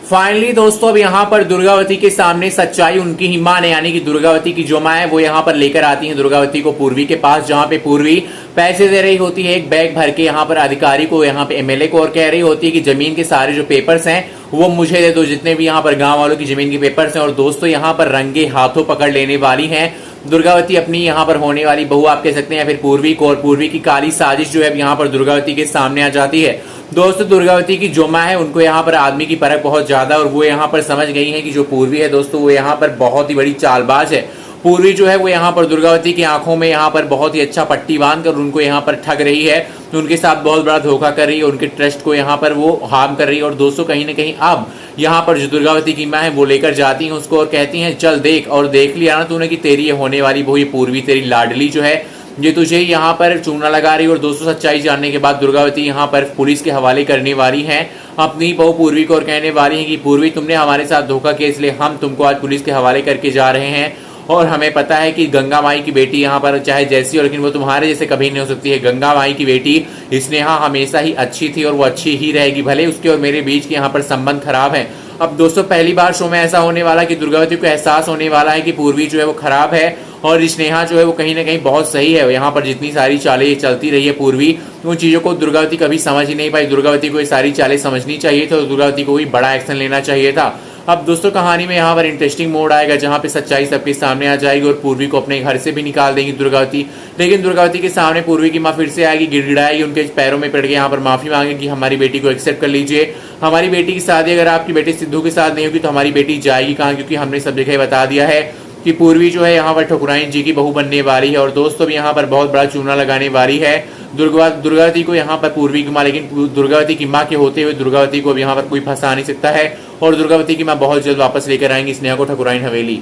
Finally दोस्तों अब यहाँ पर दुर्गावती के सामने सच्चाई उनकी ही मां ने यानी कि दुर्गावती की जो मां है वो यहाँ पर लेकर आती है दुर्गावती को पूर्वी के पास, जहाँ पे पूर्वी पैसे दे रही होती है एक बैग भर के यहाँ पर अधिकारी को, यहाँ पे एमएलए को, और कह रही होती है कि जमीन के सारे जो पेपर्स हैं वो मुझे दे दो, जितने भी यहाँ पर गांव वालों की जमीन के पेपर्स हैं। और दोस्तों यहाँ पर रंगे हाथों पकड़ लेने वाली हैं दुर्गावती अपनी यहाँ पर होने वाली बहू आप कह सकते हैं, या फिर पूर्वी को, और पूर्वी की काली साजिश जो है यहाँ पर दुर्गावती के सामने आ जाती है। दोस्तों दुर्गावती की जो मां है उनको यहाँ पर आदमी की परख बहुत ज्यादा, और वो यहाँ पर समझ गई है कि जो पूर्वी है दोस्तों वो यहाँ पर बहुत ही बड़ी चालबाज है। पूर्वी जो है वो यहाँ पर दुर्गावती की आंखों में यहाँ पर बहुत ही अच्छा पट्टी बांध कर उनको यहाँ पर ठग रही है, उनके साथ बहुत बड़ा धोखा कर रही है, उनके ट्रस्ट को यहाँ पर वो हार्म कर रही है। और दोस्तों कहीं ना कहीं अब यहाँ पर जो दुर्गावती की मां है वो लेकर जाती है उसको और कहती है चल देख, और देख लिया ना तूने कि तेरी ये होने वाली बहू ये पूर्वी तेरी लाडली जो है ये तुझे यहाँ पर चूना लगा रही है। और दोस्तों सच्चाई जानने के बाद दुर्गावती यहाँ पर पुलिस के हवाले करने वाली है अपनी बहू पूर्वी को, और कहने वाली है कि पूर्वी तुमने हमारे साथ धोखा किया इसलिए हम तुमको आज पुलिस के हवाले करके जा रहे हैं। और हमें पता है कि गंगा माई की बेटी यहाँ पर चाहे जैसी हो लेकिन वो तुम्हारे जैसे कभी नहीं हो सकती है। गंगा माई की बेटी स्नेहा हमेशा ही अच्छी थी और वो अच्छी ही रहेगी, भले उसके और मेरे बीच के यहाँ पर संबंध खराब है। अब दोस्तों पहली बार शो में ऐसा होने वाला कि दुर्गावती को एहसास होने वाला है कि पूर्वी जो है वो खराब है और स्नेहा जो है वो कहीं ना कहीं बहुत सही है। यहाँ पर जितनी सारी चालें चलती रही है पूर्वी, उन चीजों को दुर्गावती कभी समझ ही नहीं पाई। दुर्गावती को ये सारी चालें समझनी चाहिए थी और दुर्गावती को भी बड़ा एक्शन लेना चाहिए था। अब दोस्तों कहानी में यहाँ पर इंटरेस्टिंग मोड आएगा जहाँ पे सच्चाई सबके सामने आ जाएगी और पूर्वी को अपने घर से भी निकाल देंगी दुर्गावती। लेकिन दुर्गावती के सामने पूर्वी की माँ फिर से आएगी, गिड़गिड़ाएगी, उनके पैरों में पड़ के यहाँ पर माफी मांगेगी कि हमारी बेटी को एक्सेप्ट कर लीजिए, हमारी बेटी की शादी अगर आपकी बेटी सिद्धू के साथ नहीं होगी तो हमारी बेटी जाएगी कहाँ, क्योंकि हमने सब जगह बता दिया है कि पूर्वी जो है यहाँ पर ठकुराइन जी की बहू बनने वाली है। और दोस्तों भी यहाँ पर बहुत बड़ा चूना लगाने वाली है दुर्गावती को यहाँ पर पूर्वी की माँ, लेकिन दुर्गावती की माँ के होते हुए दुर्गावती को अब यहाँ पर कोई फंसा नहीं सकता है और दुर्गावती की माँ बहुत जल्द वापस लेकर आएंगी स्नेहा को ठकुराइन हवेली।